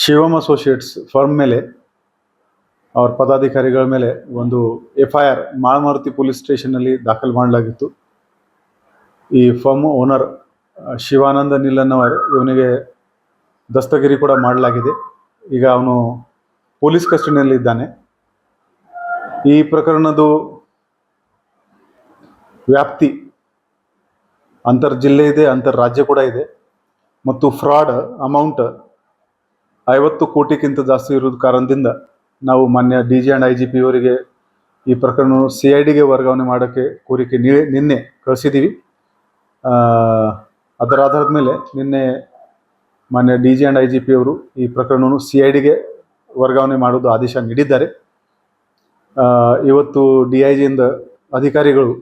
Shivam associates firm ಮೇಲೆ ಅವ್ರ ಪದಾಧಿಕಾರಿಗಳ ಮೇಲೆ ಒಂದು FIR ಮಾಳಮಾರುತಿ ಪೊಲೀಸ್ ಸ್ಟೇಷನ್ನಲ್ಲಿ ದಾಖಲು ಮಾಡಲಾಗಿತ್ತು. ಈ ಫರ್ಮ್ ಓನರ್ ಶಿವಾನಂದ ನಿಲ್ಲನ್ನವರ್ ಇವನಿಗೆ ದಸ್ತಗಿರಿ ಕೂಡ ಮಾಡಲಾಗಿದೆ. ಈಗ ಅವನು ಪೊಲೀಸ್ ಕಸ್ಟಡಿಯಲ್ಲಿ ಇದ್ದಾನೆ. ಈ ಪ್ರಕರಣದ ವ್ಯಾಪ್ತಿ ಅಂತರ್ ಜಿಲ್ಲೆ ಇದೆ, ಅಂತರ್ ರಾಜ್ಯ ಕೂಡ ಇದೆ ಮತ್ತು ಫ್ರಾಡ್ ಅಮೌಂಟ್ 50 ಕೋಟಿಗಿಂತ ಜಾಸ್ತಿ ಇರೋದು ಕಾರಣದಿಂದ ನಾವು ಮಾನ್ಯ DG ಆ್ಯಂಡ್ IGP ಅವರಿಗೆ ಈ ಪ್ರಕರಣ CIDಗೆ ವರ್ಗಾವಣೆ ಮಾಡೋಕ್ಕೆ ಕೋರಿಕೆ ನಿನ್ನೆ ಕಳಿಸಿದ್ದೀವಿ. ಅದರ ಆಧಾರದ ಮೇಲೆ ನಿನ್ನೆ ಮಾನ್ಯ DG ಆ್ಯಂಡ್ IGP ಅವರು ಈ ಪ್ರಕರಣವನ್ನು CIDಗೆ ವರ್ಗಾವಣೆ ಮಾಡೋದು ಆದೇಶ ನೀಡಿದ್ದಾರೆ. ಇವತ್ತು DIGಯಿಂದ ಅಧಿಕಾರಿಗಳು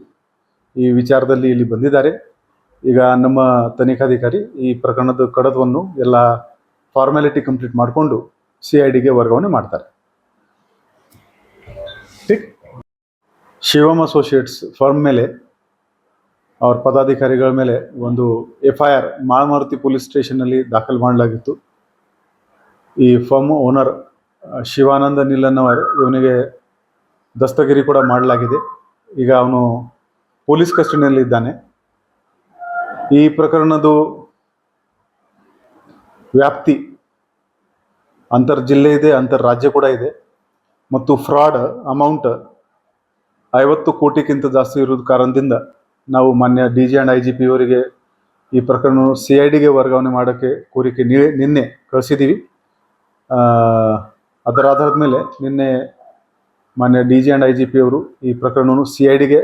ಈ ವಿಚಾರದಲ್ಲಿ ಇಲ್ಲಿ ಬಂದಿದ್ದಾರೆ. ಈಗ ನಮ್ಮ ತನಿಖಾಧಿಕಾರಿ ಈ ಪ್ರಕರಣದ ಕಡತವನ್ನು ಎಲ್ಲ ಫಾರ್ಮ್ಯಾಲಿಟಿ ಕಂಪ್ಲೀಟ್ ಮಾಡಿಕೊಂಡು CIDಗೆ ವರ್ಗಾವಣೆ ಮಾಡ್ತಾರೆ. ಶಿವಮ್ ಅಸೋಸಿಯೇಟ್ಸ್ ಫರ್ಮ್ ಮೇಲೆ ಅವ್ರ ಪದಾಧಿಕಾರಿಗಳ ಮೇಲೆ ಒಂದು FIR ಮಾಳಮಾರುತಿ ಪೊಲೀಸ್ ಸ್ಟೇಷನ್ನಲ್ಲಿ ದಾಖಲು ಮಾಡಲಾಗಿತ್ತು. ಈ ಫರ್ಮ್ ಓನರ್ ಶಿವಾನಂದ ನಿಲ್ಲನ್ನವರ್ ಇವನಿಗೆ ದಸ್ತಗಿರಿ ಕೂಡ ಮಾಡಲಾಗಿದೆ. ಈಗ ಅವನು ಪೊಲೀಸ್ ಕಸ್ಟಡಿಯಲ್ಲಿ ಇದ್ದಾನೆ. ಈ ಪ್ರಕರಣದ ವ್ಯಾಪ್ತಿ ಅಂತರ್ ಜಿಲ್ಲೆ ಇದೆ, ಅಂತರ್ ರಾಜ್ಯ ಕೂಡ ಇದೆ ಮತ್ತು ಫ್ರಾಡ್ ಅಮೌಂಟ್ 50 ಕೋಟಿಗಿಂತ ಜಾಸ್ತಿ ಇರೋದು ಕಾರಣದಿಂದ ನಾವು ಮಾನ್ಯ DG ಆ್ಯಂಡ್ IGP ಅವರಿಗೆ ಈ ಪ್ರಕರಣ CIDಗೆ ವರ್ಗಾವಣೆ ಮಾಡೋಕ್ಕೆ ಕೋರಿಕೆ ನಿನ್ನೆ ಕಳಿಸಿದ್ದೀವಿ. ಅದರ ಆಧಾರದ ಮೇಲೆ ನಿನ್ನೆ ಮಾನ್ಯ DG ಆ್ಯಂಡ್ IGP ಅವರು ಈ ಪ್ರಕರಣವನ್ನು CIDಗೆ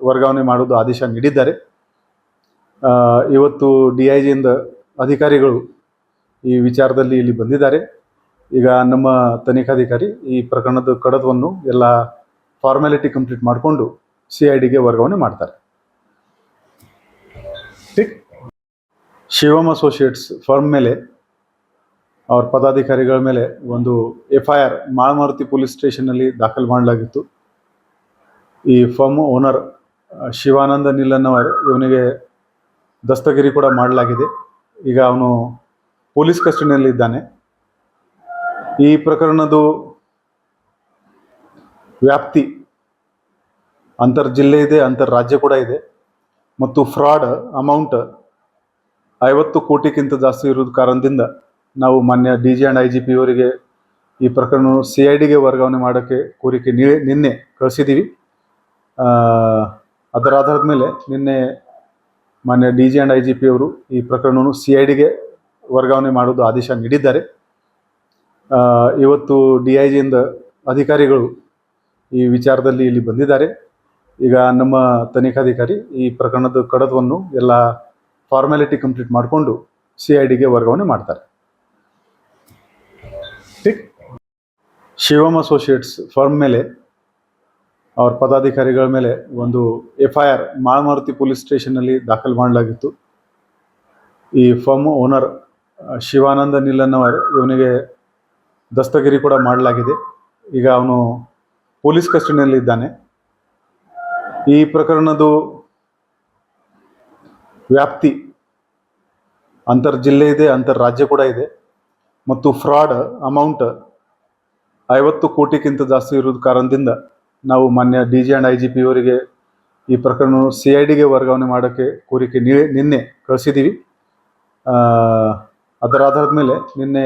ವರ್ಗಾವಣೆ ಮಾಡೋದು ಆದೇಶ ನೀಡಿದ್ದಾರೆ. ಇವತ್ತು DIGಯಿಂದ ಅಧಿಕಾರಿಗಳು ಈ ವಿಚಾರದಲ್ಲಿ ಇಲ್ಲಿ ಬಂದಿದ್ದಾರೆ. ಈಗ ನಮ್ಮ ತನಿಖಾಧಿಕಾರಿ ಈ ಪ್ರಕರಣದ ಕಡತವನ್ನು ಎಲ್ಲ ಫಾರ್ಮ್ಯಾಲಿಟಿ ಕಂಪ್ಲೀಟ್ ಮಾಡಿಕೊಂಡು CIDಗೆ ವರ್ಗಾವಣೆ ಮಾಡ್ತಾರೆ. ಶಿವಮ್ ಅಸೋಸಿಯೇಟ್ಸ್ ಫರ್ಮ್ ಮೇಲೆ ಅವ್ರ ಪದಾಧಿಕಾರಿಗಳ ಮೇಲೆ ಒಂದು FIR ಮಾಳಮಾರುತಿ ಪೊಲೀಸ್ ಸ್ಟೇಷನ್ನಲ್ಲಿ ದಾಖಲು ಮಾಡಲಾಗಿತ್ತು. ಈ ಫರ್ಮ್ ಓನರ್ ಶಿವಾನಂದ ನಿಲ್ಲನ್ನವರ್ ಇವನಿಗೆ ದಸ್ತಗಿರಿ ಕೂಡ ಮಾಡಲಾಗಿದೆ. ಈಗ ಅವನು ಪೊಲೀಸ್ ಕಸ್ಟಡಿಯಲ್ಲಿ ಇದ್ದಾನೆ. ಈ ಪ್ರಕರಣದ ವ್ಯಾಪ್ತಿ ಅಂತರ್ ಜಿಲ್ಲೆ ಇದೆ, ಅಂತರ್ ರಾಜ್ಯ ಕೂಡ ಇದೆ ಮತ್ತು ಫ್ರಾಡ್ ಅಮೌಂಟ್ 50 ಕೋಟಿಗಿಂತ ಜಾಸ್ತಿ ಇರೋದು ಕಾರಣದಿಂದ ನಾವು ಮಾನ್ಯ DG ಆ್ಯಂಡ್ IGP ಅವರಿಗೆ ಈ ಪ್ರಕರಣ CIDಗೆ ವರ್ಗಾವಣೆ ಮಾಡೋಕ್ಕೆ ಕೋರಿಕೆ ನಿನ್ನೆ ಕಳಿಸಿದ್ದೀವಿ. ಅದರ ಆಧಾರದ ಮೇಲೆ ನಿನ್ನೆ ಮಾನ್ಯ DG ಆ್ಯಂಡ್ IGP ಅವರು ಈ ಪ್ರಕರಣವನ್ನು CIDಗೆ ವರ್ಗಾವಣೆ ಮಾಡೋದು ಆದೇಶ ನೀಡಿದ್ದಾರೆ. ಇವತ್ತು DIGಯಿಂದ ಅಧಿಕಾರಿಗಳು ಈ ವಿಚಾರದಲ್ಲಿ ಇಲ್ಲಿ ಬಂದಿದ್ದಾರೆ. ಈಗ ನಮ್ಮ ತನಿಖಾಧಿಕಾರಿ ಈ ಪ್ರಕರಣದ ಕಡತವನ್ನು ಎಲ್ಲ ಫಾರ್ಮ್ಯಾಲಿಟಿ ಕಂಪ್ಲೀಟ್ ಮಾಡಿಕೊಂಡು CIDಗೆ ವರ್ಗಾವಣೆ ಮಾಡ್ತಾರೆ. ಶಿವಮ್ ಅಸೋಸಿಯೇಟ್ಸ್ ಫರ್ಮ್ ಮೇಲೆ ಅವ್ರ ಪದಾಧಿಕಾರಿಗಳ ಮೇಲೆ ಒಂದು FIR ಮಾಳಮಾರುತಿ ಪೊಲೀಸ್ ಸ್ಟೇಷನ್ನಲ್ಲಿ ದಾಖಲು ಮಾಡಲಾಗಿತ್ತು. ಈ ಫರ್ಮ್ ಓನರ್ ಶಿವಾನಂದ ನಿಲ್ಲನ್ನವರ್ ಇವನಿಗೆ ದಸ್ತಗಿರಿ ಕೂಡ ಮಾಡಲಾಗಿದೆ. ಈಗ ಅವನು ಪೊಲೀಸ್ ಕಸ್ಟಡಿಯಲ್ಲಿ ಇದ್ದಾನೆ. ಈ ಪ್ರಕರಣದ ವ್ಯಾಪ್ತಿ ಅಂತರ್ ಜಿಲ್ಲೆ ಇದೆ, ಅಂತರ್ ರಾಜ್ಯ ಕೂಡ ಇದೆ ಮತ್ತು ಫ್ರಾಡ್ ಅಮೌಂಟ್ 50 ಕೋಟಿಗಿಂತ ಜಾಸ್ತಿ ಇರೋದು ಕಾರಣದಿಂದ ನಾವು ಮಾನ್ಯ DG ಆ್ಯಂಡ್ IGP ಅವರಿಗೆ ಈ ಪ್ರಕರಣ CIDಗೆ ವರ್ಗಾವಣೆ ಮಾಡೋಕ್ಕೆ ಕೋರಿಕೆ ನಿನ್ನೆ ಕಳಿಸಿದ್ದೀವಿ. ಅದರ ಆಧಾರದ ಮೇಲೆ ನಿನ್ನೆ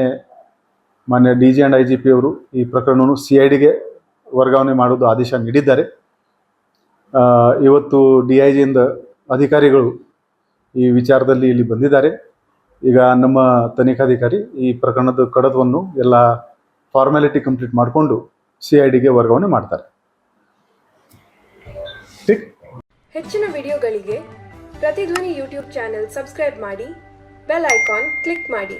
ಮಾನ್ಯ DG ಆ್ಯಂಡ್ IGP ಅವರು ಈ ಪ್ರಕರಣವನ್ನು CIDಗೆ ವರ್ಗಾವಣೆ ಮಾಡೋದು ಆದೇಶ ನೀಡಿದ್ದಾರೆ. ಇವತ್ತು DIGಯಿಂದ ಅಧಿಕಾರಿಗಳು ಈ ವಿಚಾರದಲ್ಲಿ ಇಲ್ಲಿ ಬಂದಿದ್ದಾರೆ. ಈಗ ನಮ್ಮ ತನಿಖಾಧಿಕಾರಿ ಈ ಪ್ರಕರಣದ ಕಡತವನ್ನು ಎಲ್ಲ ಫಾರ್ಮ್ಯಾಲಿಟಿ ಕಂಪ್ಲೀಟ್ ಮಾಡಿಕೊಂಡು CIDಗೆ ವರ್ಗಾವಣೆ ಮಾಡ್ತಾರೆ. ಹೆಚ್ಚಿನ ವಿಡಿಯೋಗಳಿಗೆ ಪ್ರತಿಧ್ವನಿ ಯೂಟ್ಯೂಬ್ ಚಾನೆಲ್ ಸಬ್ಸ್ಕ್ರೈಬ್ ಮಾಡಿ, ಬೆಲ್ ಐಕಾನ್ ಕ್ಲಿಕ್ ಮಾಡಿ.